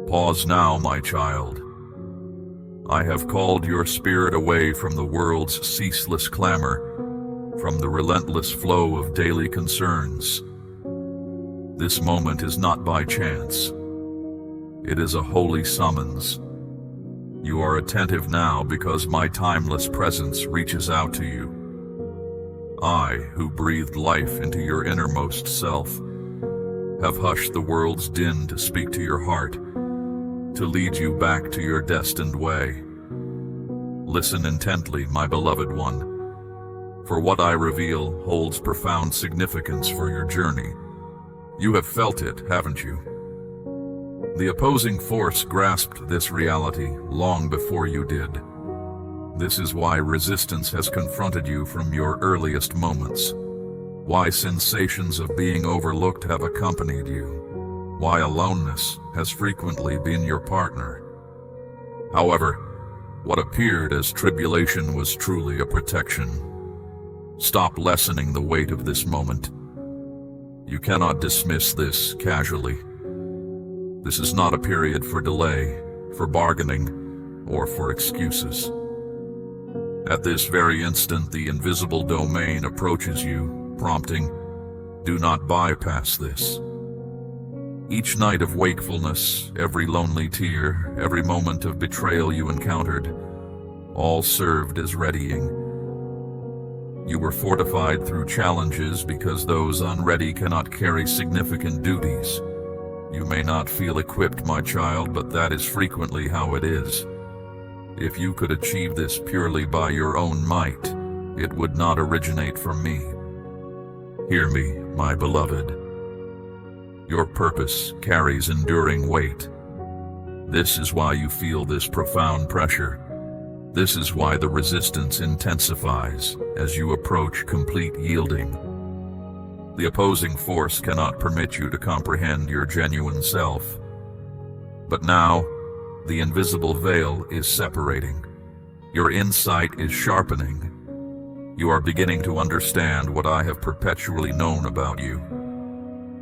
Pause now, my child. I have called your spirit away from the world's ceaseless clamor, from the relentless flow of daily concerns. This moment is not by chance. It is a holy summons. You are attentive now because my timeless presence reaches out to you. I, who breathed life into your innermost self, have hushed the world's din to speak to your heart, to lead you back to your destined way. Listen intently, my beloved one, for what I reveal holds profound significance for your journey. You have felt it, haven't you? The opposing force grasped this reality long before you did. This is why resistance has confronted you from your earliest moments, why sensations of being overlooked have accompanied you, why aloneness has frequently been your partner. However, what appeared as tribulation was truly a protection. Stop lessening the weight of this moment. You cannot dismiss this casually. This is not a period for delay, for bargaining, or for excuses. At this very instant, the invisible domain approaches you, prompting, "Do not bypass this." Each night of wakefulness, every lonely tear, every moment of betrayal you encountered, all served as readying. You were fortified through challenges because those unready cannot carry significant duties. You may not feel equipped, my child, but that is frequently how it is. If you could achieve this purely by your own might, it would not originate from me. Hear me, my beloved. Your purpose carries enduring weight. This is why you feel this profound pressure. This is why the resistance intensifies as you approach complete yielding. The opposing force cannot permit you to comprehend your genuine self. But now, the invisible veil is separating. Your insight is sharpening. You are beginning to understand what I have perpetually known about you.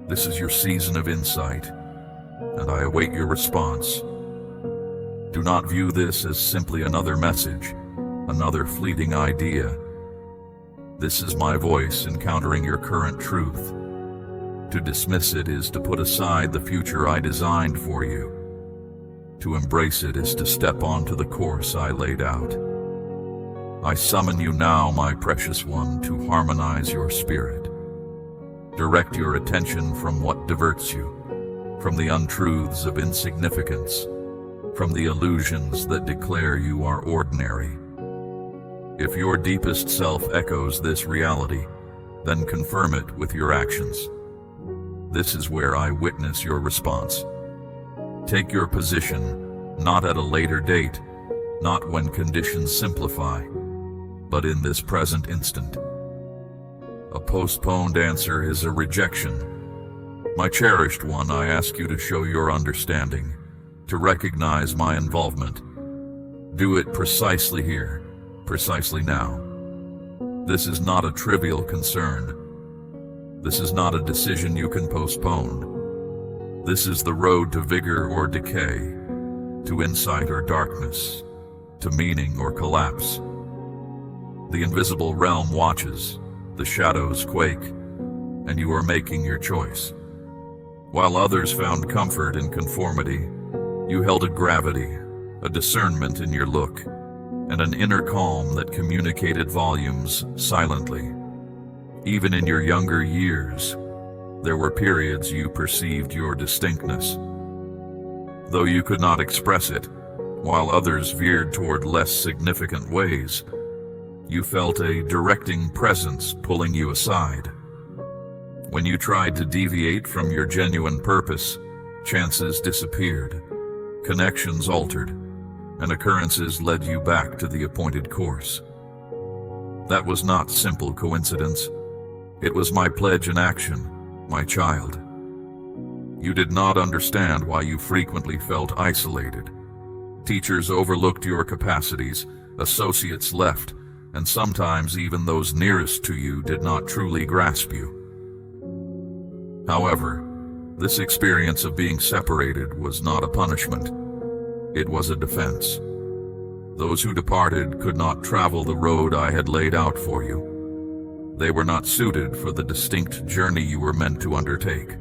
This is your season of insight, and I await your response. Do not view this as simply another message, another fleeting idea. This is my voice encountering your current truth. To dismiss it is to put aside the future I designed for you. To embrace it is to step onto the course I laid out. I summon you now, my precious one, to harmonize your spirit. Direct your attention from what diverts you, from the untruths of insignificance, from the illusions that declare you are ordinary. If your deepest self echoes this reality, then confirm it with your actions. This is where I witness your response. Take your position, not at a later date, not when conditions simplify, but in this present instant. A postponed answer is a rejection. My cherished one, I ask you to show your understanding, to recognize my involvement. Do it precisely here, precisely now. This is not a trivial concern. This is not a decision you can postpone. This is the road to vigor or decay, to insight or darkness, to meaning or collapse. The invisible realm watches, the shadows quake, and you are making your choice. While others found comfort in conformity, you held a gravity, a discernment in your look, and an inner calm that communicated volumes silently. Even in your younger years, there were periods you perceived your distinctness. Though you could not express it, while others veered toward less significant ways, you felt a directing presence pulling you aside. When you tried to deviate from your genuine purpose, chances disappeared, connections altered, and occurrences led you back to the appointed course. That was not simple coincidence. It was my pledge in action, my child. You did not understand why you frequently felt isolated. Teachers overlooked your capacities, associates left, and sometimes even those nearest to you did not truly grasp you. However, This experience of being separated was not a punishment. It was a defense. Those who departed could not travel the road I had laid out for you. They were not suited for the distinct journey you were meant to undertake.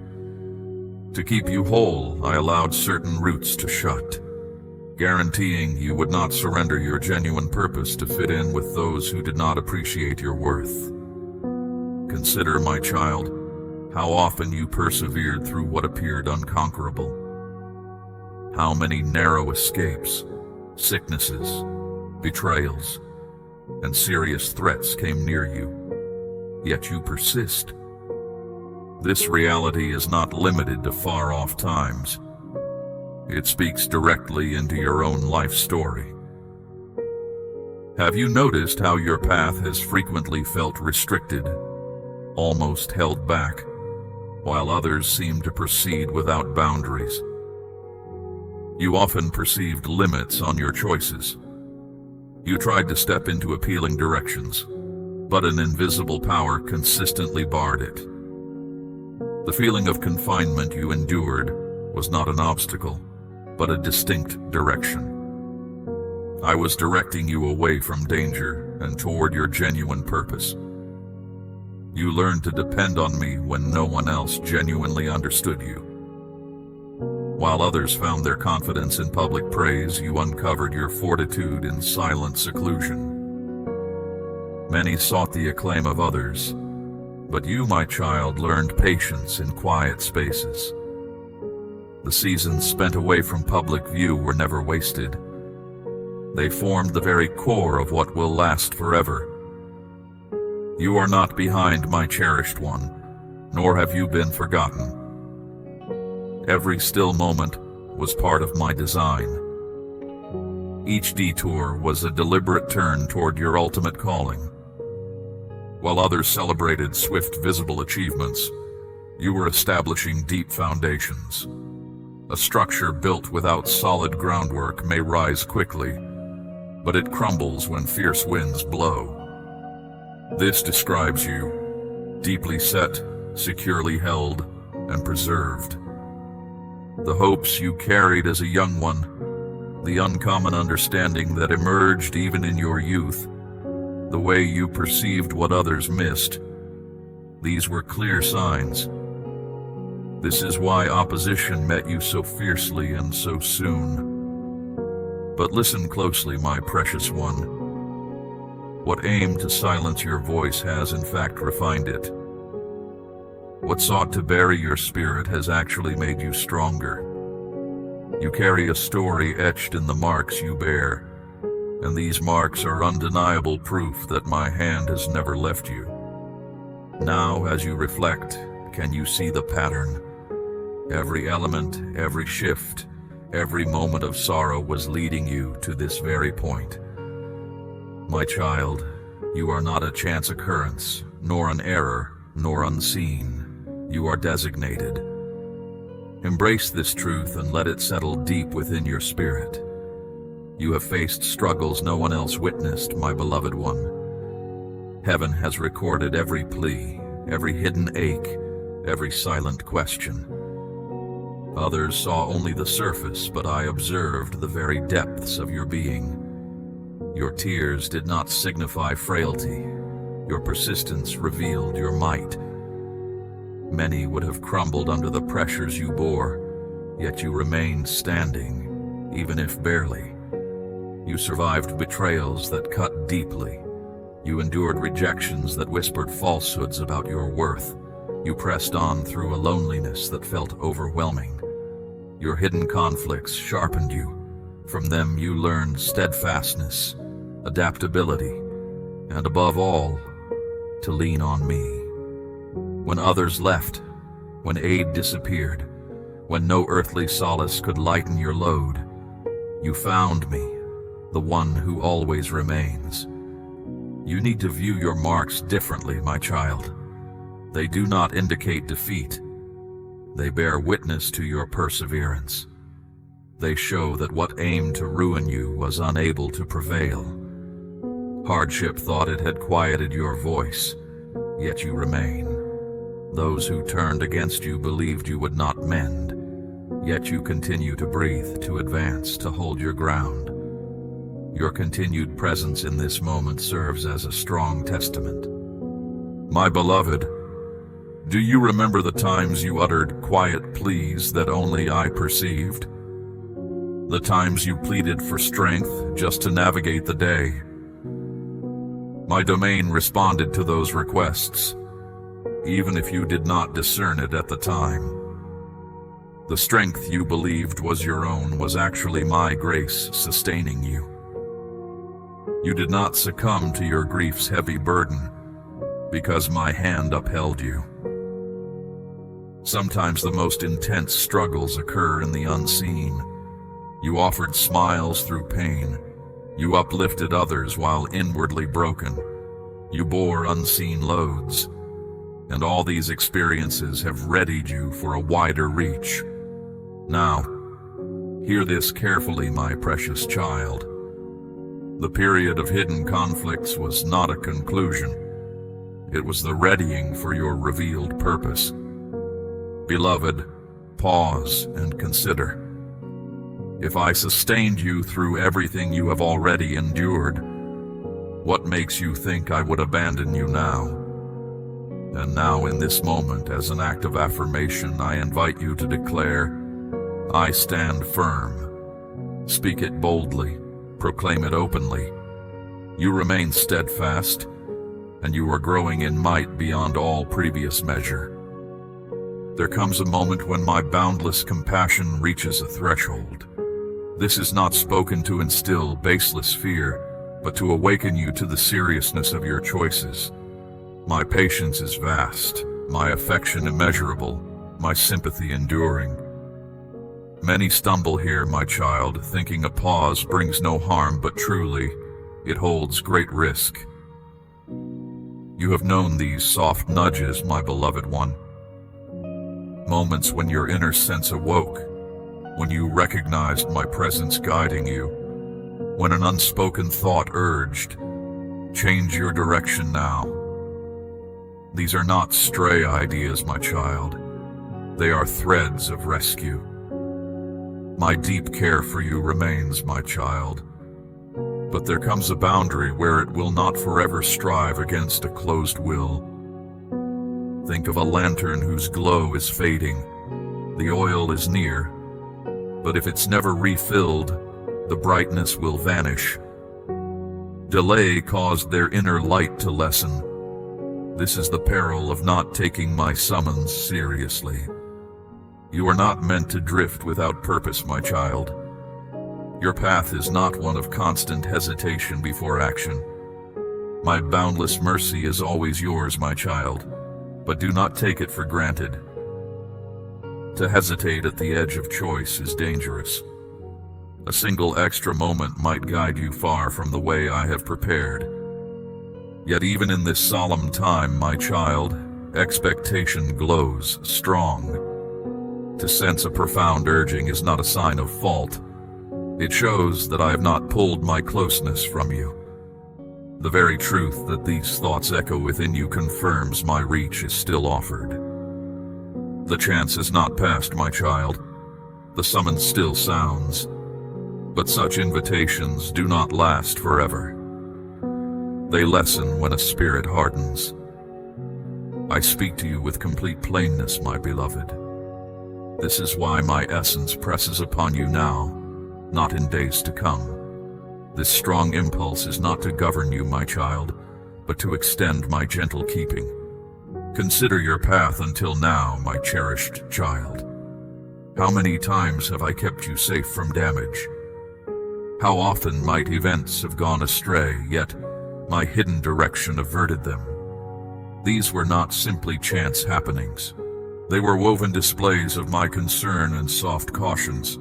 To keep you whole, I allowed certain routes to shut, guaranteeing you would not surrender your genuine purpose to fit in with those who did not appreciate your worth. Consider, my child, how often you persevered through what appeared unconquerable. How many narrow escapes, sicknesses, betrayals, and serious threats came near you, yet you persist. This reality is not limited to far-off times. It speaks directly into your own life story. Have you noticed how your path has frequently felt restricted, almost held back, while others seem to proceed without boundaries? You often perceived limits on your choices. You tried to step into appealing directions, but an invisible power consistently barred it. The feeling of confinement you endured was not an obstacle, but a distinct direction. I was directing you away from danger and toward your genuine purpose. You learned to depend on me when no one else genuinely understood you. While others found their confidence in public praise, you uncovered your fortitude in silent seclusion. Many sought the acclaim of others, but you, my child, learned patience in quiet spaces. The seasons spent away from public view were never wasted. They formed the very core of what will last forever. You are not behind, my cherished one, nor have you been forgotten. Every still moment was part of my design. Each detour was a deliberate turn toward your ultimate calling. While others celebrated swift, visible achievements, you were establishing deep foundations. A structure built without solid groundwork may rise quickly, but it crumbles when fierce winds blow. This describes you, deeply set, securely held, and preserved. The hopes you carried as a young one, the uncommon understanding that emerged even in your youth, the way you perceived what others missed, these were clear signs. This is why opposition met you so fiercely and so soon. But listen closely, my precious one. What aimed to silence your voice has in fact refined it. What sought to bury your spirit has actually made you stronger. You carry a story etched in the marks you bear, and these marks are undeniable proof that my hand has never left you. Now, as you reflect, can you see the pattern? Every element, every shift, every moment of sorrow was leading you to this very point. My child, you are not a chance occurrence, nor an error, nor unseen. You are designated. Embrace this truth and let it settle deep within your spirit. You have faced struggles no one else witnessed, my beloved one. Heaven has recorded every plea, every hidden ache, every silent question. Others saw only the surface, but I observed the very depths of your being. Your tears did not signify frailty. Your persistence revealed your might. Many would have crumbled under the pressures you bore, yet you remained standing, even if barely. You survived betrayals that cut deeply. You endured rejections that whispered falsehoods about your worth. You pressed on through a loneliness that felt overwhelming. Your hidden conflicts sharpened you. From them you learned steadfastness, adaptability, and above all, to lean on me. When others left, when aid disappeared, when no earthly solace could lighten your load, you found me, the one who always remains. You need to view your marks differently, my child. They do not indicate defeat. They bear witness to your perseverance. They show that what aimed to ruin you was unable to prevail. Hardship thought it had quieted your voice, yet you remain. Those who turned against you believed you would not mend, yet you continue to breathe, to advance, to hold your ground. Your continued presence in this moment serves as a strong testament. My beloved, do you remember the times you uttered quiet pleas that only I perceived? The times you pleaded for strength just to navigate the day? My domain responded to those requests, even if you did not discern it at the time. The strength you believed was your own was actually my grace sustaining you. You did not succumb to your grief's heavy burden because my hand upheld you. Sometimes the most intense struggles occur in the unseen. You offered smiles through pain. You uplifted others while inwardly broken. You bore unseen loads. And all these experiences have readied you for a wider reach. Now, hear this carefully, my precious child. The period of hidden conflicts was not a conclusion. It was the readying for your revealed purpose. Beloved, pause and consider. If I sustained you through everything you have already endured, what makes you think I would abandon you now? And now in this moment, as an act of affirmation, I invite you to declare, I stand firm. Speak it boldly, proclaim it openly. You remain steadfast, and you are growing in might beyond all previous measure. There comes a moment when my boundless compassion reaches a threshold. This is not spoken to instill baseless fear, but to awaken you to the seriousness of your choices. My patience is vast, my affection immeasurable, my sympathy enduring. Many stumble here, my child, thinking a pause brings no harm, but truly, it holds great risk. You have known these soft nudges, my beloved one. Moments when your inner sense awoke, when you recognized my presence guiding you, when an unspoken thought urged, change your direction now. These are not stray ideas, my child. They are threads of rescue. My deep care for you remains, my child. But there comes a boundary where it will not forever strive against a closed will. Think of a lantern whose glow is fading. The oil is near, but if it's never refilled, the brightness will vanish. Delay caused their inner light to lessen. This is the peril of not taking my summons seriously. You are not meant to drift without purpose, my child. Your path is not one of constant hesitation before action. My boundless mercy is always yours, my child, but do not take it for granted. To hesitate at the edge of choice is dangerous. A single extra moment might guide you far from the way I have prepared. Yet even in this solemn time, my child, expectation glows strong. To sense a profound urging is not a sign of fault. It shows that I have not pulled my closeness from you. The very truth that these thoughts echo within you confirms my reach is still offered. The chance is not past, my child. The summons still sounds. But such invitations do not last forever. They lessen when a spirit hardens. I speak to you with complete plainness, my beloved. This is why my essence presses upon you now, not in days to come. This strong impulse is not to govern you, my child, but to extend my gentle keeping. Consider your path until now, my cherished child. How many times have I kept you safe from damage? How often might events have gone astray, yet my hidden direction averted them. These were not simply chance happenings. They were woven displays of my concern and soft cautions.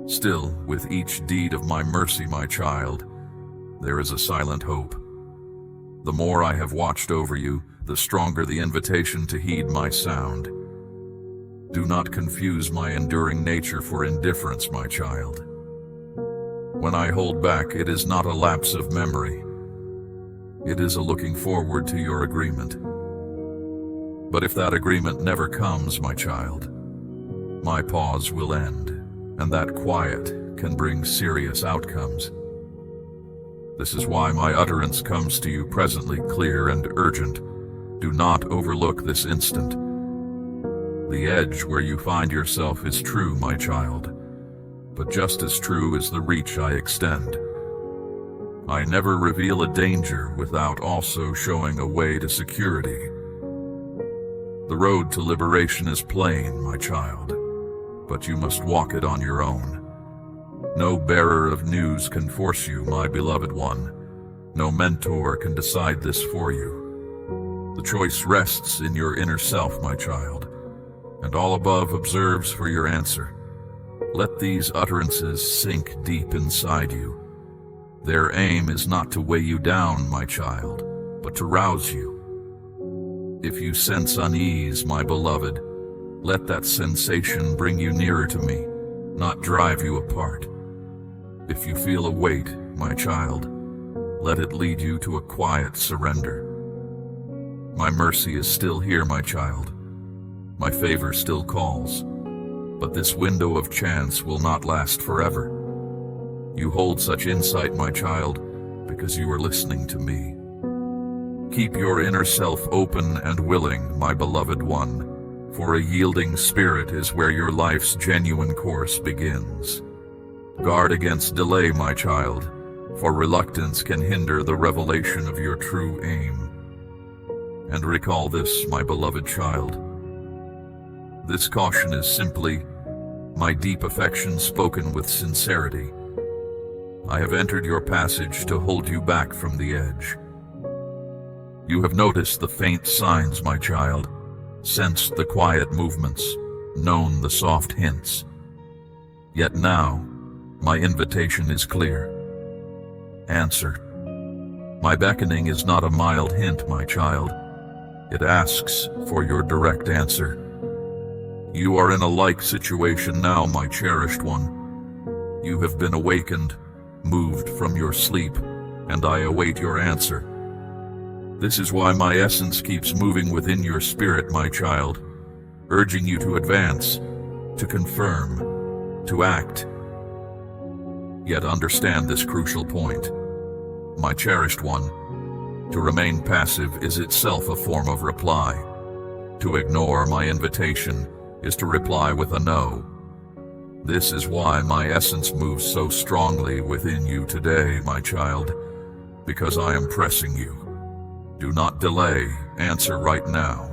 Still, with each deed of my mercy, my child, there is a silent hope. The more I have watched over you, the stronger the invitation to heed my sound. Do not confuse my enduring nature for indifference, my child. When I hold back, it is not a lapse of memory. It is a looking forward to your agreement. But if that agreement never comes, my child, my pause will end, and that quiet can bring serious outcomes. This is why my utterance comes to you presently, clear and urgent. Do not overlook this instant. The edge where you find yourself is true, my child, but just as true is the reach I extend. I never reveal a danger without also showing a way to security. The road to liberation is plain, my child, but you must walk it on your own. No bearer of news can force you, my beloved one. No mentor can decide this for you. The choice rests in your inner self, my child, and all above observes for your answer. Let these utterances sink deep inside you. Their aim is not to weigh you down, my child, but to rouse you. If you sense unease, my beloved, let that sensation bring you nearer to me, not drive you apart. If you feel a weight, my child, let it lead you to a quiet surrender. My mercy is still here, my child. My favor still calls, but this window of chance will not last forever. You hold such insight, my child, because you are listening to me. Keep your inner self open and willing, my beloved one, for a yielding spirit is where your life's genuine course begins. Guard against delay, my child, for reluctance can hinder the revelation of your true aim. And recall this, my beloved child. This caution is simply my deep affection spoken with sincerity. I have entered your passage to hold you back from the edge. You have noticed the faint signs, my child, sensed the quiet movements, known the soft hints. Yet now, my invitation is clear. Answer. My beckoning is not a mild hint, my child. It asks for your direct answer. You are in a like situation now, my cherished one. You have been awakened, moved from your sleep, and I await your answer. This is why my essence keeps moving within your spirit, my child, urging you to advance, to confirm, to act. Yet understand this crucial point, my cherished one. To remain passive is itself a form of reply. To ignore my invitation is to reply with a no. This is why my essence moves so strongly within you today, my child, because I am pressing you. Do not delay, answer right now.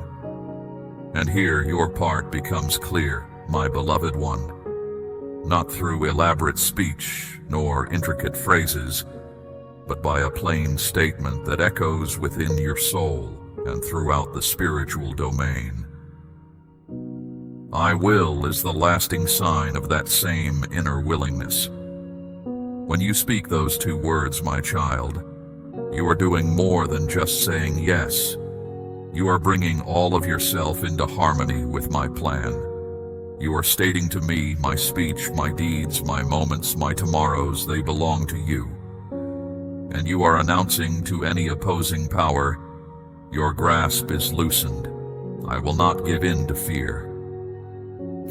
And here your part becomes clear, my beloved one. Not through elaborate speech nor intricate phrases, but by a plain statement that echoes within your soul and throughout the spiritual domain. I will is the lasting sign of that same inner willingness. When you speak those two words, my child, you are doing more than just saying yes. You are bringing all of yourself into harmony with my plan. You are stating to me, my speech, my deeds, my moments, my tomorrows, they belong to you. And you are announcing to any opposing power, your grasp is loosened. I will not give in to fear.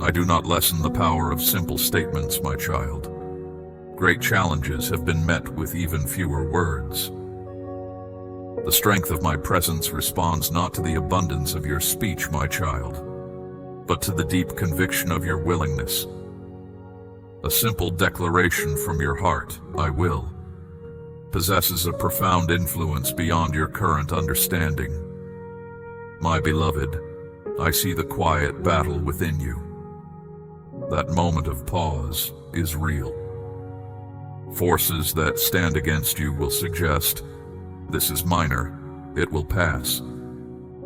I do not lessen the power of simple statements, my child. Great challenges have been met with even fewer words. The strength of my presence responds not to the abundance of your speech, my child, but to the deep conviction of your willingness. A simple declaration from your heart, I will, possesses a profound influence beyond your current understanding. My beloved, I see the quiet battle within you. That moment of pause is real. Forces that stand against you will suggest, this is minor, it will pass.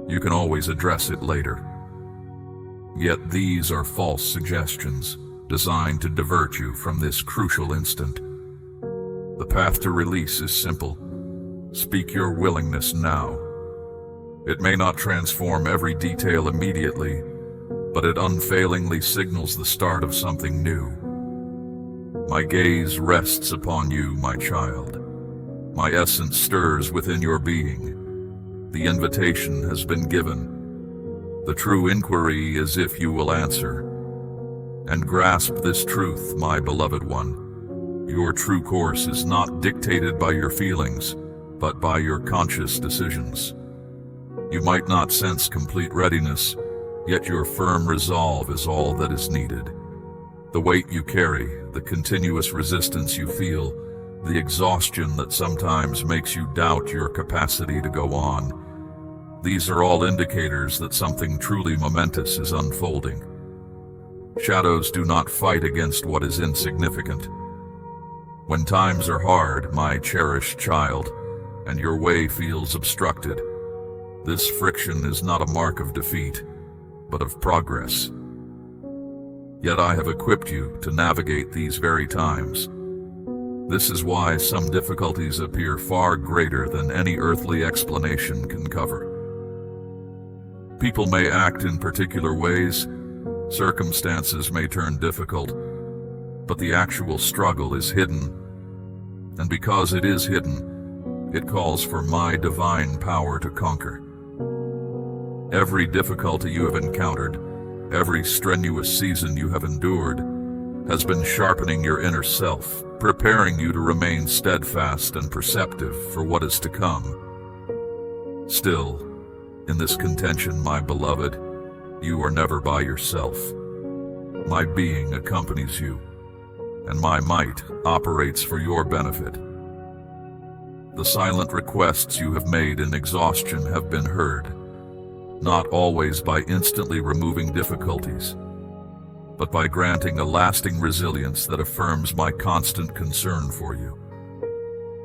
You can always address it later. Yet these are false suggestions, designed to divert you from this crucial instant. The path to release is simple. Speak your willingness now. It may not transform every detail immediately, but it unfailingly signals the start of something new. My gaze rests upon you, my child. My essence stirs within your being. The invitation has been given. The true inquiry is if you will answer and grasp this truth, my beloved one. Your true course is not dictated by your feelings, but by your conscious decisions. You might not sense complete readiness, yet your firm resolve is all that is needed. The weight you carry, the continuous resistance you feel, the exhaustion that sometimes makes you doubt your capacity to go on. These are all indicators that something truly momentous is unfolding. Shadows do not fight against what is insignificant. When times are hard, my cherished child, and your way feels obstructed, this friction is not a mark of defeat, but of progress. Yet I have equipped you to navigate these very times. This is why some difficulties appear far greater than any earthly explanation can cover. People may act in particular ways, circumstances may turn difficult, but the actual struggle is hidden. And because it is hidden, it calls for my divine power to conquer. Every difficulty you have encountered, every strenuous season you have endured, has been sharpening your inner self, preparing you to remain steadfast and perceptive for what is to come. Still, in this contention, my beloved, you are never by yourself. My being accompanies you, and my might operates for your benefit. The silent requests you have made in exhaustion have been heard, not always by instantly removing difficulties, but by granting a lasting resilience that affirms my constant concern for you.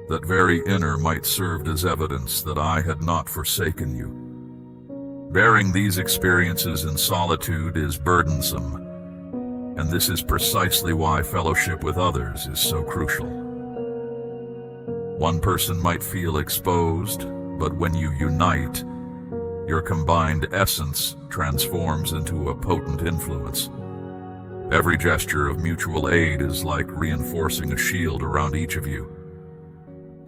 That very inner might served as evidence that I had not forsaken you. Bearing these experiences in solitude is burdensome, and this is precisely why fellowship with others is so crucial. One person might feel exposed, but when you unite, your combined essence transforms into a potent influence. Every gesture of mutual aid is like reinforcing a shield around each of you.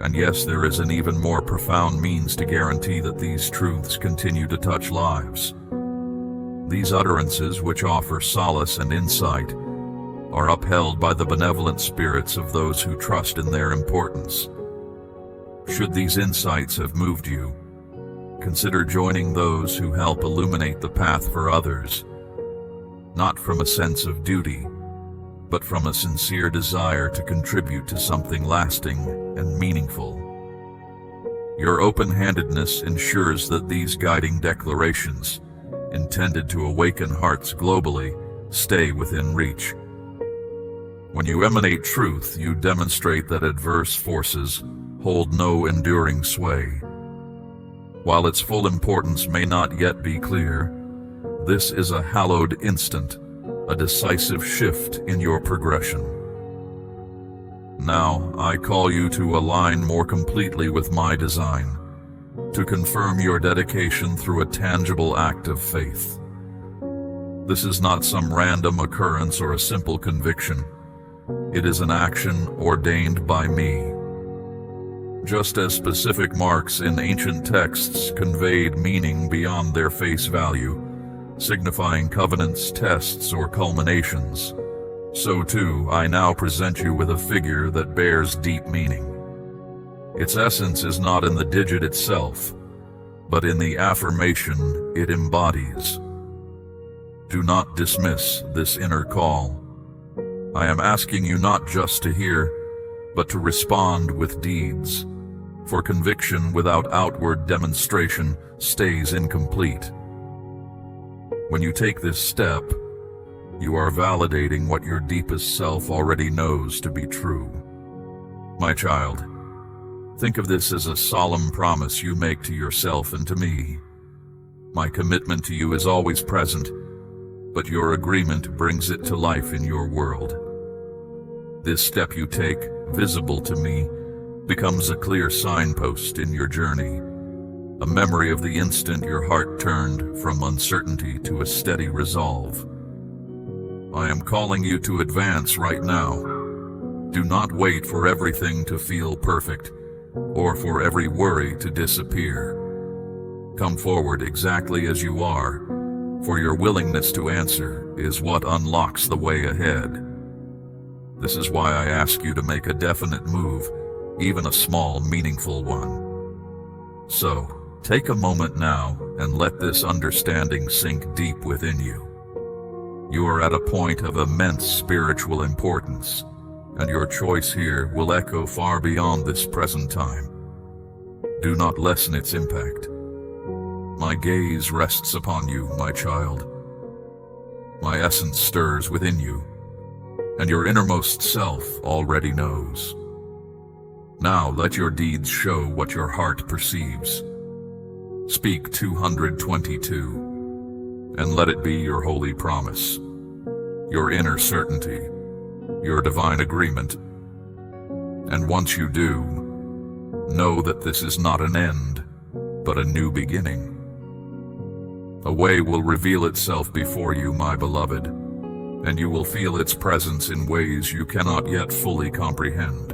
And yes, there is an even more profound means to guarantee that these truths continue to touch lives. These utterances, which offer solace and insight, are upheld by the benevolent spirits of those who trust in their importance. Should these insights have moved you, consider joining those who help illuminate the path for others, not from a sense of duty, but from a sincere desire to contribute to something lasting and meaningful. Your open-handedness ensures that these guiding declarations, intended to awaken hearts globally, stay within reach. When you emanate truth, you demonstrate that adverse forces hold no enduring sway. While its full importance may not yet be clear, this is a hallowed instant, a decisive shift in your progression. Now, I call you to align more completely with my design, to confirm your dedication through a tangible act of faith. This is not some random occurrence or a simple conviction. It is an action ordained by me. Just as specific marks in ancient texts conveyed meaning beyond their face value, signifying covenants, tests, or culminations, so too I now present you with a figure that bears deep meaning. Its essence is not in the digit itself, but in the affirmation it embodies. Do not dismiss this inner call. I am asking you not just to hear, but to respond with deeds, for conviction without outward demonstration stays incomplete. When you take this step, you are validating what your deepest self already knows to be true. My child, think of this as a solemn promise you make to yourself and to me. My commitment to you is always present, but your agreement brings it to life in your world. This step you take, visible to me, becomes a clear signpost in your journey, a memory of the instant your heart turned from uncertainty to a steady resolve. I am calling you to advance right now. Do not wait for everything to feel perfect, or for every worry to disappear. Come forward exactly as you are, For your willingness to answer is what unlocks the way ahead. This is why I ask you to make a definite move, even a small, meaningful one. So, take a moment now and let this understanding sink deep within you. You are at a point of immense spiritual importance, and your choice here will echo far beyond this present time. Do not lessen its impact. My gaze rests upon you, my child. My essence stirs within you, and your innermost self already knows. Now let your deeds show what your heart perceives. Speak 222, and let it be your holy promise, your inner certainty, your divine agreement. And once you do, know that this is not an end, but a new beginning. A way will reveal itself before you, my beloved, and you will feel its presence in ways you cannot yet fully comprehend.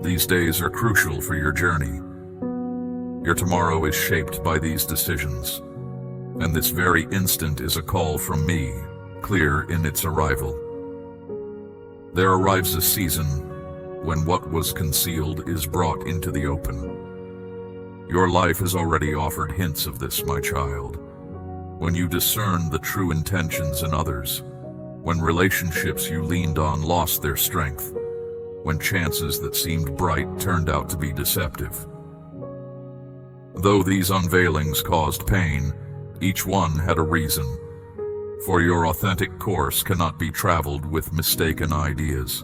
These days are crucial for your journey. Your tomorrow is shaped by these decisions, and this very instant is a call from me, clear in its arrival. There arrives a season when what was concealed is brought into the open. Your life has already offered hints of this, my child. When you discern the true intentions in others, when relationships you leaned on lost their strength, when chances that seemed bright turned out to be deceptive. Though these unveilings caused pain, each one had a reason, for your authentic course cannot be traveled with mistaken ideas.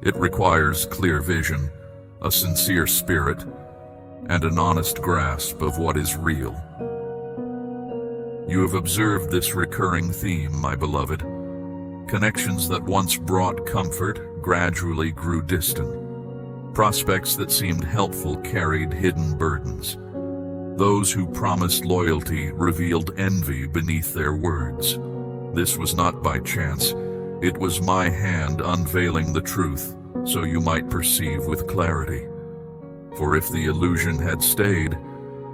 It requires clear vision, a sincere spirit, and an honest grasp of what is real. You have observed this recurring theme, my beloved. Connections that once brought comfort gradually grew distant. Prospects that seemed helpful carried hidden burdens. Those who promised loyalty revealed envy beneath their words. This was not by chance. It was my hand unveiling the truth, so you might perceive with clarity. For if the illusion had stayed,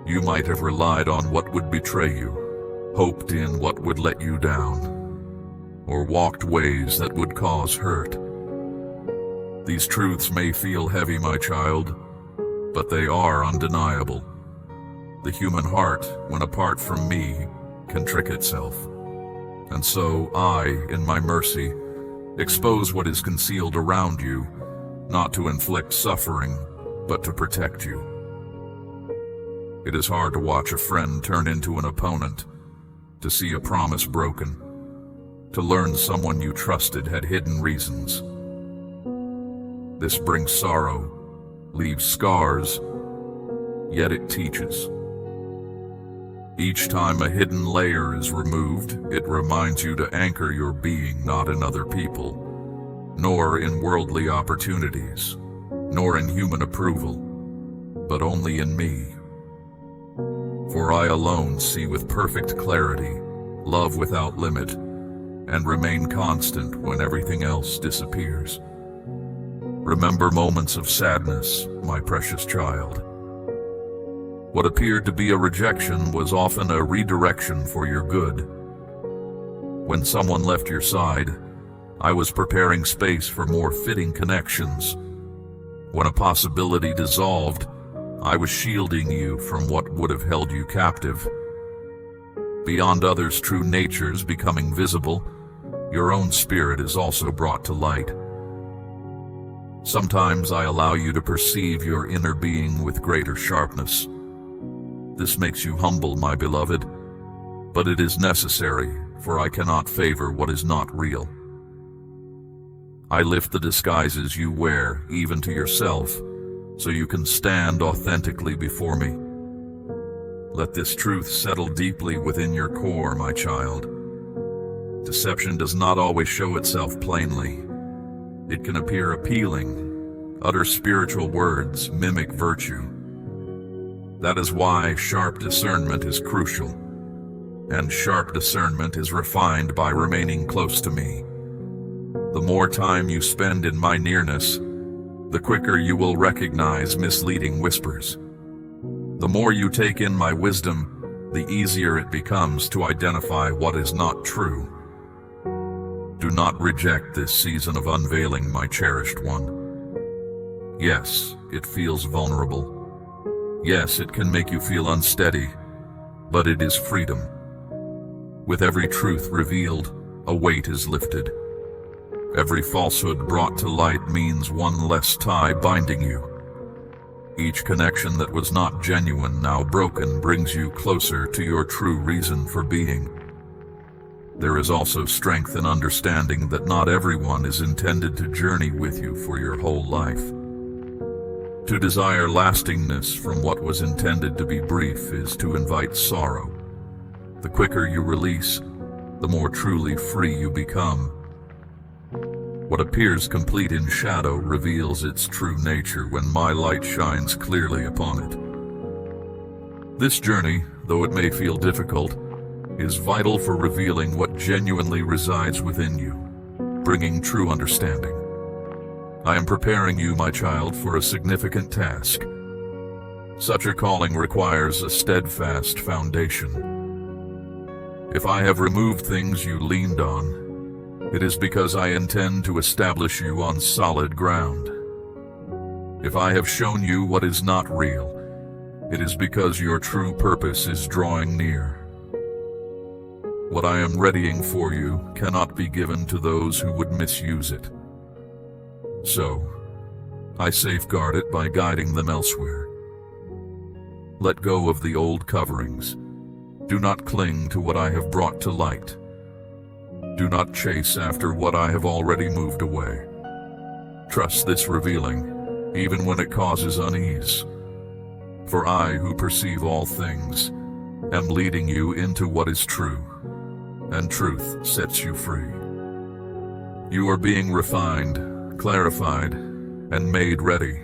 you might have relied on what would betray you, hoped in what would let you down, or walked ways that would cause hurt. These truths may feel heavy, my child, but they are undeniable. The human heart, when apart from me, can trick itself. And so I, in my mercy, expose what is concealed around you, not to inflict suffering, but to protect you. It is hard to watch a friend turn into an opponent, to see a promise broken, to learn someone you trusted had hidden reasons. This brings sorrow, leaves scars, yet it teaches. Each time a hidden layer is removed, it reminds you to anchor your being not in other people, nor in worldly opportunities, nor in human approval, but only in me. For I alone see with perfect clarity, love without limit, and remain constant when everything else disappears. Remember moments of sadness, my precious child. What appeared to be a rejection was often a redirection for your good. When someone left your side, I was preparing space for more fitting connections. When a possibility dissolved, I was shielding you from what would have held you captive. Beyond others' true natures becoming visible, your own spirit is also brought to light. Sometimes I allow you to perceive your inner being with greater sharpness. This makes you humble, my beloved, but it is necessary, for I cannot favor what is not real. I lift the disguises you wear, even to yourself, so you can stand authentically before me. Let this truth settle deeply within your core, my child. Deception does not always show itself plainly. It can appear appealing, utter spiritual words, mimic virtue. That is why sharp discernment is crucial, and sharp discernment is refined by remaining close to me. The more time you spend in my nearness, the quicker you will recognize misleading whispers. The more you take in my wisdom, the easier it becomes to identify what is not true. Do not reject this season of unveiling, my cherished one. Yes, it feels vulnerable. Yes, it can make you feel unsteady, but it is freedom. With every truth revealed, a weight is lifted. Every falsehood brought to light means one less tie binding you. Each connection that was not genuine, now broken, brings you closer to your true reason for being. There is also strength in understanding that not everyone is intended to journey with you for your whole life. To desire lastingness from what was intended to be brief is to invite sorrow. The quicker you release, the more truly free you become. What appears complete in shadow reveals its true nature when my light shines clearly upon it. This journey, though it may feel difficult, is vital for revealing what genuinely resides within you, bringing true understanding. I am preparing you, my child, for a significant task. Such a calling requires a steadfast foundation. If I have removed things you leaned on, it is because I intend to establish you on solid ground. If I have shown you what is not real, it is because your true purpose is drawing near. What I am readying for you cannot be given to those who would misuse it. So, I safeguard it by guiding them elsewhere. Let go of the old coverings. Do not cling to what I have brought to light. Do not chase after what I have already moved away. Trust this revealing, even when it causes unease. For I, who perceive all things, am leading you into what is true, and truth sets you free. You are being refined, clarified, and made ready.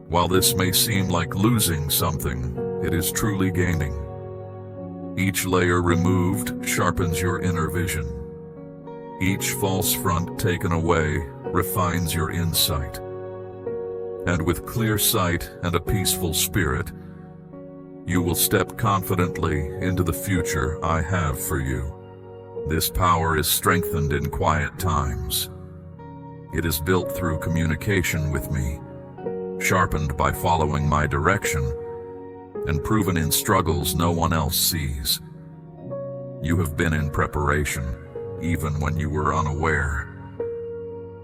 While this may seem like losing something, it is truly gaining. Each layer removed sharpens your inner vision. Each false front taken away refines your insight. And with clear sight and a peaceful spirit, you will step confidently into the future I have for you. This power is strengthened in quiet times. It is built through communication with me, sharpened by following my direction, and proven in struggles no one else sees. You have been in preparation, even when you were unaware.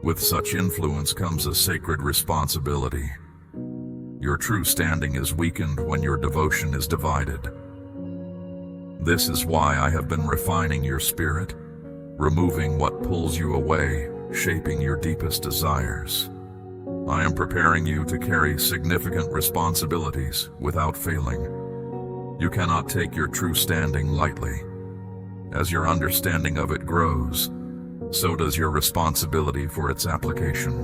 With such influence comes a sacred responsibility. Your true standing is weakened when your devotion is divided. This is why I have been refining your spirit, removing what pulls you away, shaping your deepest desires. I am preparing you to carry significant responsibilities without failing. You cannot take your true standing lightly. As your understanding of it grows, so does your responsibility for its application.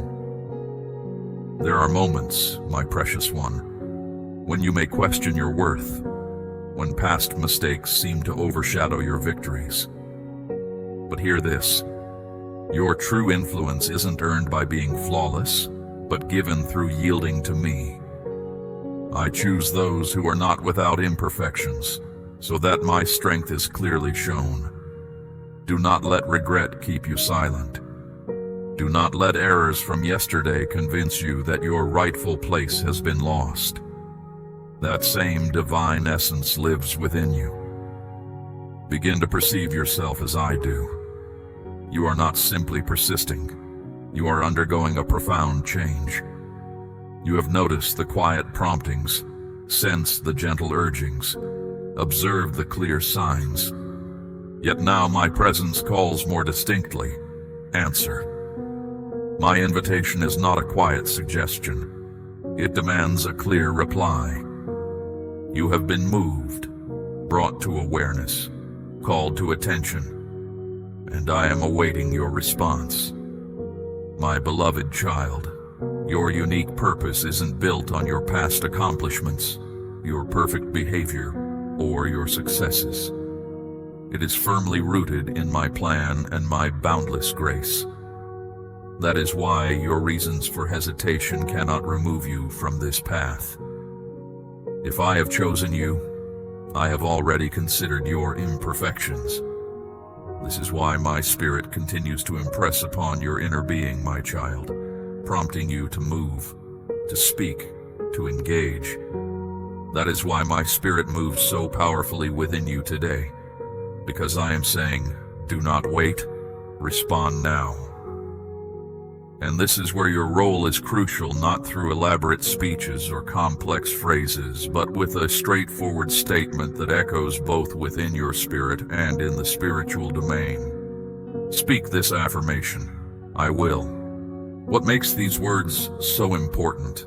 There are moments, my precious one, when you may question your worth, when past mistakes seem to overshadow your victories. But hear this, your true influence isn't earned by being flawless, but given through yielding to me. I choose those who are not without imperfections, so that my strength is clearly shown. Do not let regret keep you silent. Do not let errors from yesterday convince you that your rightful place has been lost. That same divine essence lives within you. Begin to perceive yourself as I do. You are not simply persisting. You are undergoing a profound change. You have noticed the quiet promptings, sensed the gentle urgings, observed the clear signs. Yet now my presence calls more distinctly. Answer. My invitation is not a quiet suggestion. It demands a clear reply. You have been moved, brought to awareness, called to attention, and I am awaiting your response. My beloved child, your unique purpose isn't built on your past accomplishments, your perfect behavior, or your successes. It is firmly rooted in my plan and my boundless grace. That is why your reasons for hesitation cannot remove you from this path. If I have chosen you, I have already considered your imperfections. This is why my spirit continues to impress upon your inner being, my child, prompting you to move, to speak, to engage. That is why my spirit moves so powerfully within you today, because I am saying, do not wait, respond now. And this is where your role is crucial, not through elaborate speeches or complex phrases, but with a straightforward statement that echoes both within your spirit and in the spiritual domain. Speak this affirmation: I will. What makes these words so important?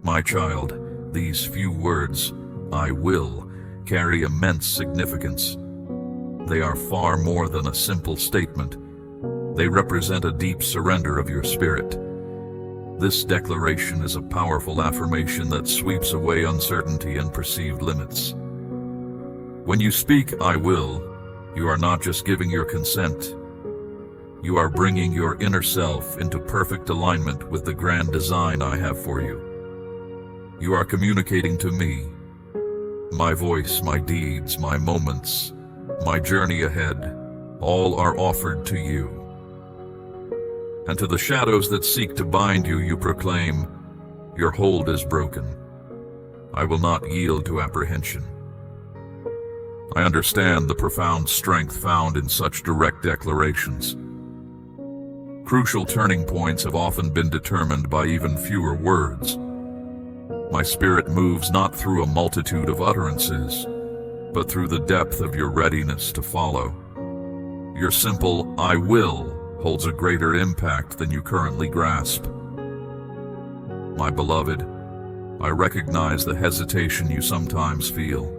My child, these few words, I will, carry immense significance. They are far more than a simple statement. They represent a deep surrender of your spirit. This declaration is a powerful affirmation that sweeps away uncertainty and perceived limits. When you speak, I will, you are not just giving your consent. You are bringing your inner self into perfect alignment with the grand design I have for you. You are communicating to me. My voice, my deeds, my moments, my journey ahead, all are offered to you. And to the shadows that seek to bind you, you proclaim, your hold is broken. I will not yield to apprehension. I understand the profound strength found in such direct declarations. Crucial turning points have often been determined by even fewer words. My spirit moves not through a multitude of utterances, but through the depth of your readiness to follow. Your simple, I will, holds a greater impact than you currently grasp. My beloved, I recognize the hesitation you sometimes feel.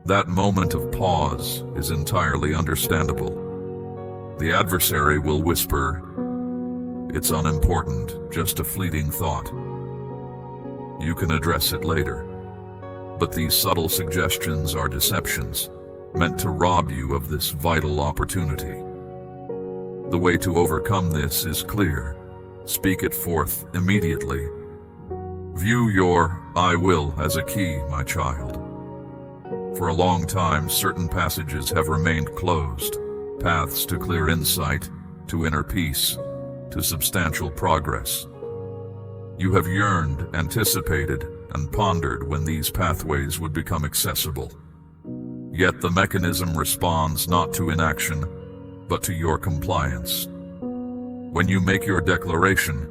That moment of pause is entirely understandable. The adversary will whisper, it's unimportant, just a fleeting thought. You can address it later. But these subtle suggestions are deceptions, meant to rob you of this vital opportunity. The way to overcome this is clear. Speak it forth immediately. View your I will as a key, my child. For a long time, certain passages have remained closed, paths to clear insight, to inner peace, to substantial progress. You have yearned, anticipated, and pondered when these pathways would become accessible. Yet the mechanism responds not to inaction, but to your compliance. When you make your declaration,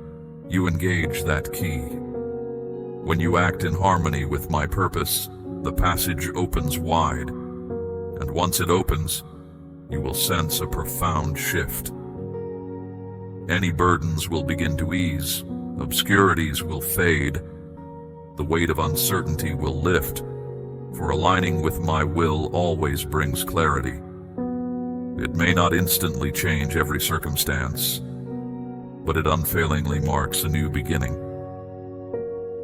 you engage that key. When you act in harmony with my purpose, the passage opens wide, and once it opens, you will sense a profound shift. Any burdens will begin to ease, obscurities will fade, the weight of uncertainty will lift, for aligning with my will always brings clarity. It may not instantly change every circumstance, but it unfailingly marks a new beginning.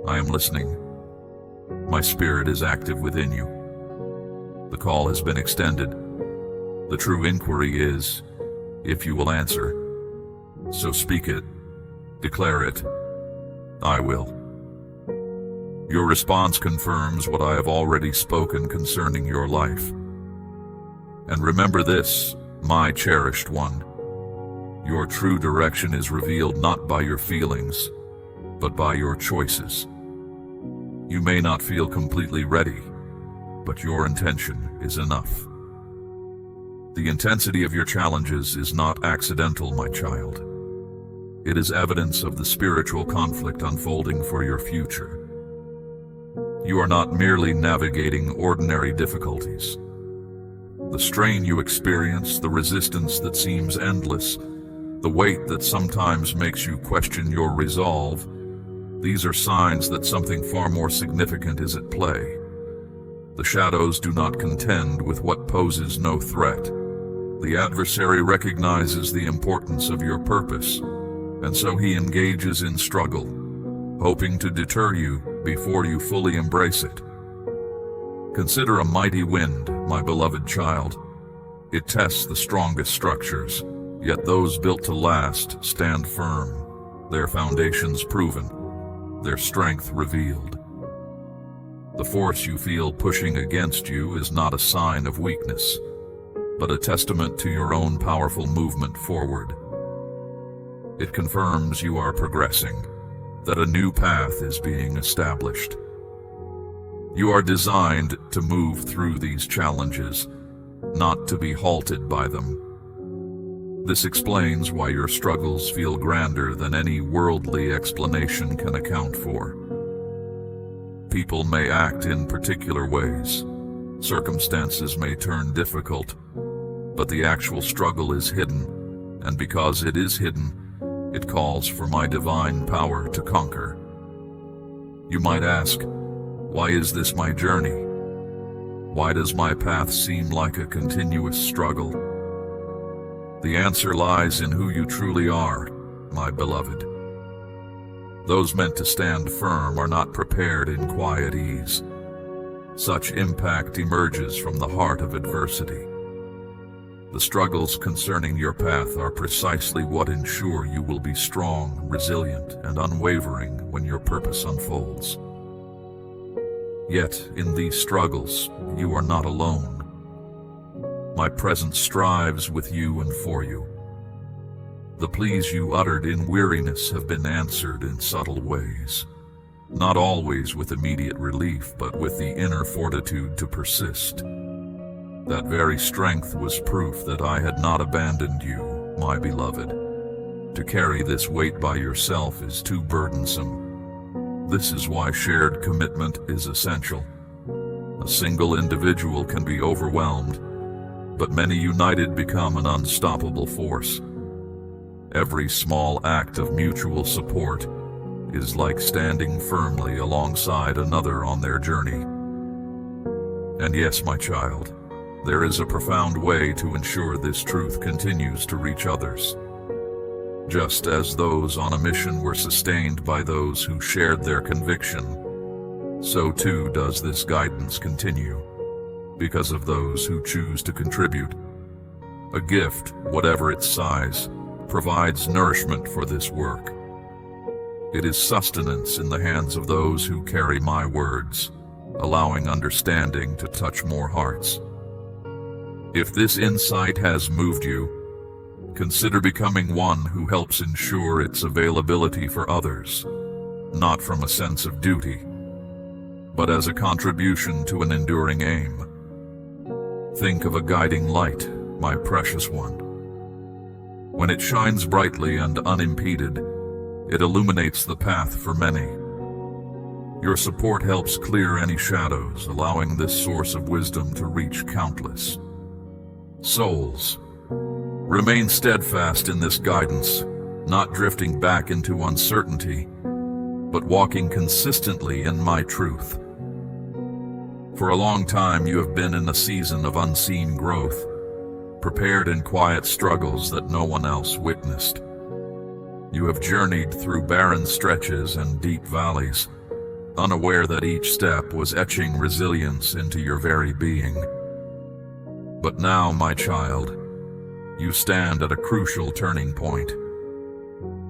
I am listening. My spirit is active within you. The call has been extended. The true inquiry is, if you will answer. So speak it, declare it, I will. Your response confirms what I have already spoken concerning your life. And remember this, my cherished one. Your true direction is revealed not by your feelings, but by your choices. You may not feel completely ready, but your intention is enough. The intensity of your challenges is not accidental, my child. It is evidence of the spiritual conflict unfolding for your future. You are not merely navigating ordinary difficulties. The strain you experience, the resistance that seems endless, the weight that sometimes makes you question your resolve, these are signs that something far more significant is at play. The shadows do not contend with what poses no threat. The adversary recognizes the importance of your purpose, and so he engages in struggle, hoping to deter you before you fully embrace it. Consider a mighty wind, my beloved child. It tests the strongest structures, yet those built to last stand firm, their foundations proven, their strength revealed. The force you feel pushing against you is not a sign of weakness, but a testament to your own powerful movement forward. It confirms you are progressing, that a new path is being established. You are designed to move through these challenges, not to be halted by them. This explains why your struggles feel grander than any worldly explanation can account for. People may act in particular ways. Circumstances may turn difficult, but the actual struggle is hidden, and because it is hidden, it calls for my divine power to conquer. You might ask, why is this my journey? Why does my path seem like a continuous struggle? The answer lies in who you truly are, my beloved. Those meant to stand firm are not prepared in quiet ease. Such impact emerges from the heart of adversity. The struggles concerning your path are precisely what ensure you will be strong, resilient, and unwavering when your purpose unfolds. Yet, in these struggles, you are not alone. My presence strives with you and for you. The pleas you uttered in weariness have been answered in subtle ways, not always with immediate relief, but with the inner fortitude to persist. That very strength was proof that I had not abandoned you, my beloved. To carry this weight by yourself is too burdensome. This is why shared commitment is essential. A single individual can be overwhelmed, but many united become an unstoppable force. Every small act of mutual support is like standing firmly alongside another on their journey. And yes, my child, there is a profound way to ensure this truth continues to reach others. Just as those on a mission were sustained by those who shared their conviction, so too does this guidance continue, because of those who choose to contribute. A gift, whatever its size, provides nourishment for this work. It is sustenance in the hands of those who carry my words, allowing understanding to touch more hearts. If this insight has moved you, consider becoming one who helps ensure its availability for others, not from a sense of duty, but as a contribution to an enduring aim. Think of a guiding light, my precious one. When it shines brightly and unimpeded, it illuminates the path for many. Your support helps clear any shadows, allowing this source of wisdom to reach countless souls. Remain steadfast in this guidance, not drifting back into uncertainty, but walking consistently in my truth. For a long time you have been in a season of unseen growth, prepared in quiet struggles that no one else witnessed. You have journeyed through barren stretches and deep valleys, unaware that each step was etching resilience into your very being. But now, my child, you stand at a crucial turning point.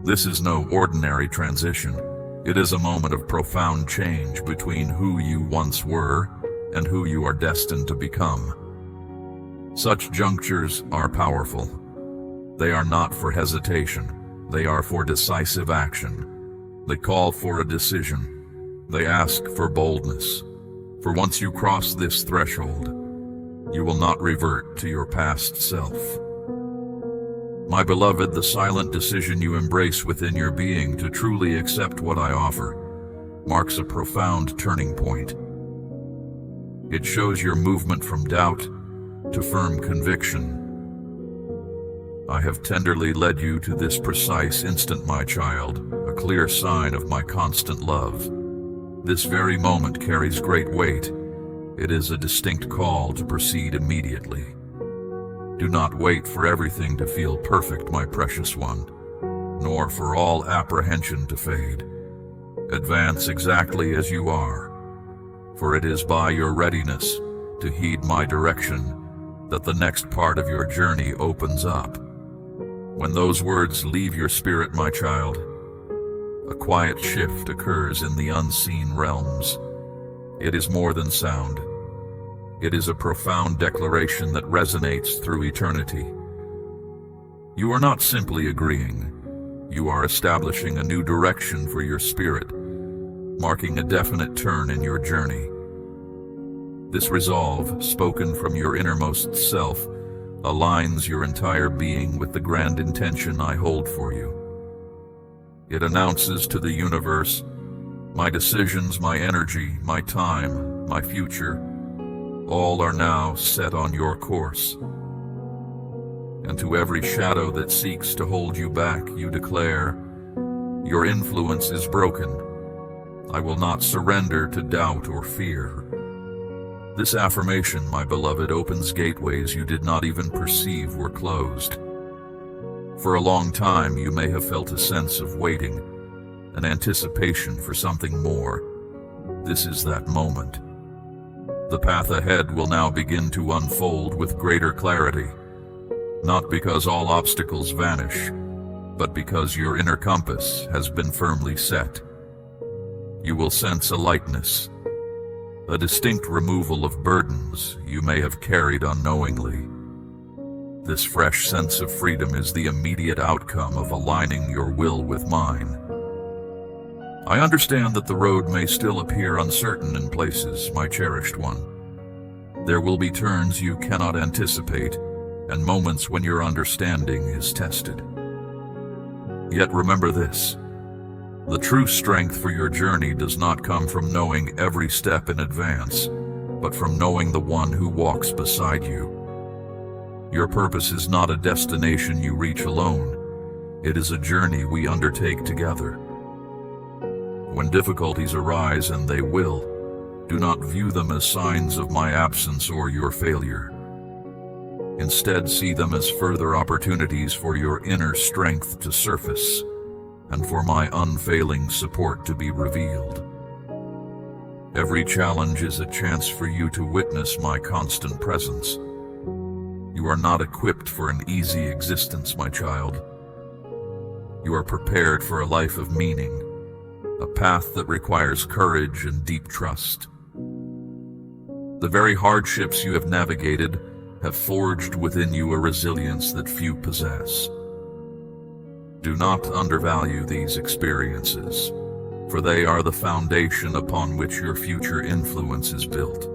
This is no ordinary transition. It is a moment of profound change between who you once were and who you are destined to become. Such junctures are powerful. They are not for hesitation. They are for decisive action. They call for a decision. They ask for boldness. For once you cross this threshold, you will not revert to your past self. My beloved, the silent decision you embrace within your being to truly accept what I offer marks a profound turning point. It shows your movement from doubt to firm conviction. I have tenderly led you to this precise instant, my child, a clear sign of my constant love. This very moment carries great weight. It is a distinct call to proceed immediately. Do not wait for everything to feel perfect, my precious one, nor for all apprehension to fade. Advance exactly as you are, for it is by your readiness to heed my direction that the next part of your journey opens up. When those words leave your spirit, my child, a quiet shift occurs in the unseen realms. It is more than sound. It is a profound declaration that resonates through eternity. You are not simply agreeing. You are establishing a new direction for your spirit, marking a definite turn in your journey. This resolve, spoken from your innermost self, aligns your entire being with the grand intention I hold for you. It announces to the universe, my decisions, my energy, my time, my future, all are now set on your course. And to every shadow that seeks to hold you back, you declare, your influence is broken. I will not surrender to doubt or fear. This affirmation, my beloved, opens gateways you did not even perceive were closed. For a long time, you may have felt a sense of waiting, an anticipation for something more. This is that moment. The path ahead will now begin to unfold with greater clarity, not because all obstacles vanish, but because your inner compass has been firmly set. You will sense a lightness, a distinct removal of burdens you may have carried unknowingly. This fresh sense of freedom is the immediate outcome of aligning your will with mine. I understand that the road may still appear uncertain in places, my cherished one. There will be turns you cannot anticipate, and moments when your understanding is tested. Yet remember this. The true strength for your journey does not come from knowing every step in advance, but from knowing the one who walks beside you. Your purpose is not a destination you reach alone. It is a journey we undertake together. When difficulties arise, and they will, do not view them as signs of my absence or your failure. Instead, see them as further opportunities for your inner strength to surface, and for my unfailing support to be revealed. Every challenge is a chance for you to witness my constant presence. You are not equipped for an easy existence, my child. You are prepared for a life of meaning, a path that requires courage and deep trust. The very hardships you have navigated have forged within you a resilience that few possess. Do not undervalue these experiences, for they are the foundation upon which your future influence is built.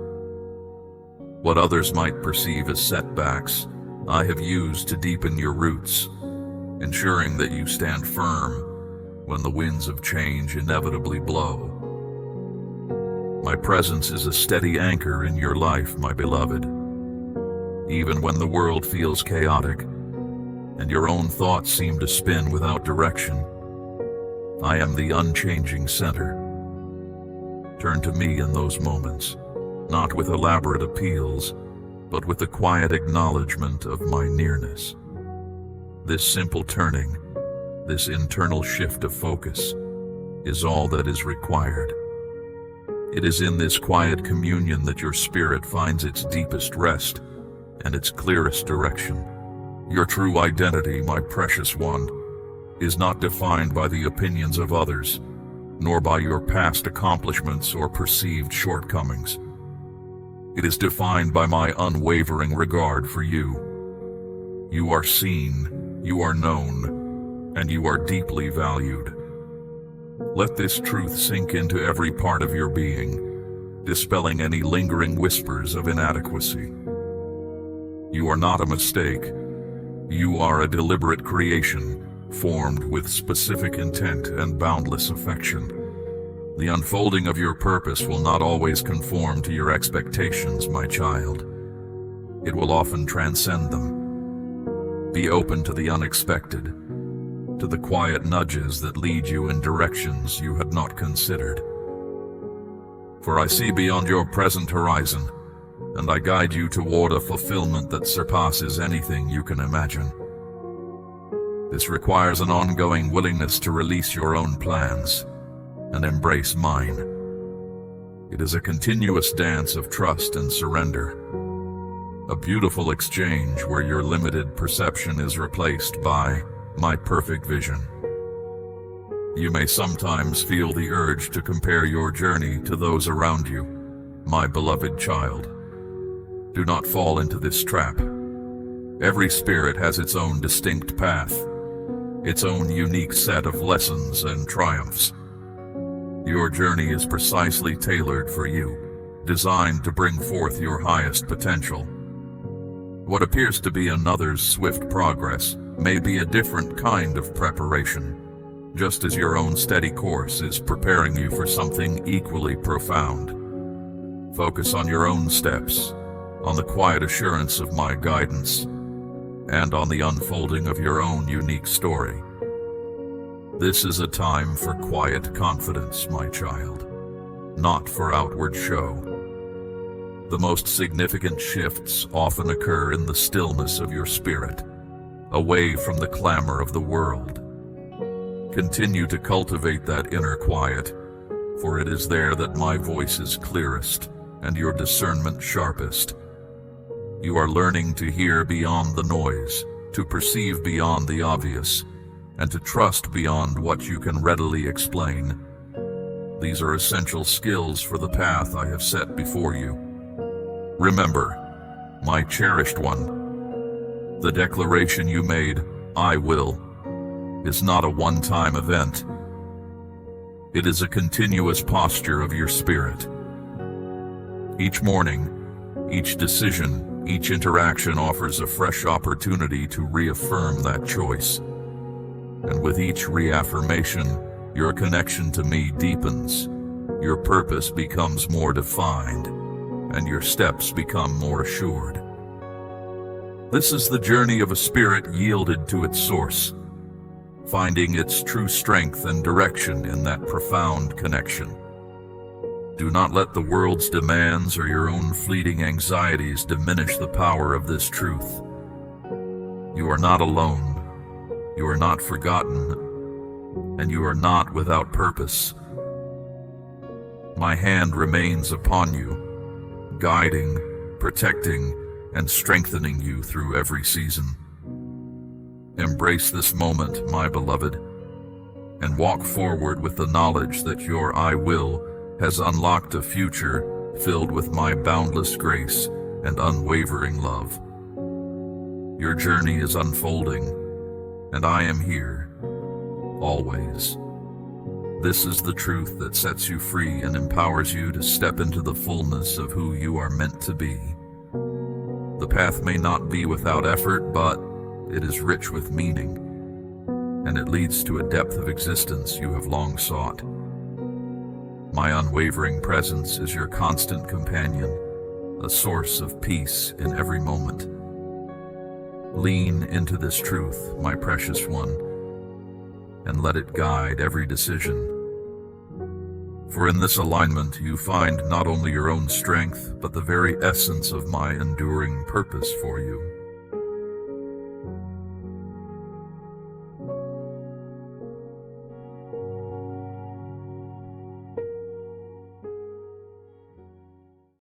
What others might perceive as setbacks, I have used to deepen your roots, ensuring that you stand firm when the winds of change inevitably blow. My presence is a steady anchor in your life, my beloved. Even when the world feels chaotic, and your own thoughts seem to spin without direction, I am the unchanging center. Turn to me in those moments, not with elaborate appeals, but with the quiet acknowledgement of my nearness. This simple turning, this internal shift of focus, is all that is required. It is in this quiet communion that your spirit finds its deepest rest and its clearest direction. Your true identity, my precious one, is not defined by the opinions of others, nor by your past accomplishments or perceived shortcomings. It is defined by my unwavering regard for you. You are seen, you are known, and you are deeply valued. Let this truth sink into every part of your being, dispelling any lingering whispers of inadequacy. You are not a mistake. You are a deliberate creation, formed with specific intent and boundless affection. The unfolding of your purpose will not always conform to your expectations, my child. It will often transcend them. Be open to the unexpected, to the quiet nudges that lead you in directions you had not considered. For I see beyond your present horizon, and I guide you toward a fulfillment that surpasses anything you can imagine. This requires an ongoing willingness to release your own plans and embrace mine. It is a continuous dance of trust and surrender, a beautiful exchange where your limited perception is replaced by my perfect vision. You may sometimes feel the urge to compare your journey to those around you, my beloved child. Do not fall into this trap. Every spirit has its own distinct path, its own unique set of lessons and triumphs. Your journey is precisely tailored for you, designed to bring forth your highest potential. What appears to be another's swift progress may be a different kind of preparation, just as your own steady course is preparing you for something equally profound. Focus on your own steps, on the quiet assurance of my guidance, and on the unfolding of your own unique story. This is a time for quiet confidence, my child, not for outward show. The most significant shifts often occur in the stillness of your spirit, away from the clamor of the world. Continue to cultivate that inner quiet, for it is there that my voice is clearest and your discernment sharpest. You are learning to hear beyond the noise, to perceive beyond the obvious, and to trust beyond what you can readily explain. These are essential skills for the path I have set before you. Remember, my cherished one, the declaration you made, "I will," is not a one-time event. It is a continuous posture of your spirit. Each morning, each decision, each interaction offers a fresh opportunity to reaffirm that choice. And with each reaffirmation, your connection to me deepens, your purpose becomes more defined, and your steps become more assured. This is the journey of a spirit yielded to its source, finding its true strength and direction in that profound connection. Do not let the world's demands or your own fleeting anxieties diminish the power of this truth. You are not alone, you are not forgotten, and you are not without purpose. My hand remains upon you, guiding, protecting, and strengthening you through every season. Embrace this moment, my beloved, and walk forward with the knowledge that your "I will" has unlocked a future filled with my boundless grace and unwavering love. Your journey is unfolding, and I am here, always. This is the truth that sets you free and empowers you to step into the fullness of who you are meant to be. The path may not be without effort, but it is rich with meaning, and it leads to a depth of existence you have long sought. My unwavering presence is your constant companion, a source of peace in every moment. Lean into this truth, my precious one, and let it guide every decision. For in this alignment you find not only your own strength, but the very essence of my enduring purpose for you.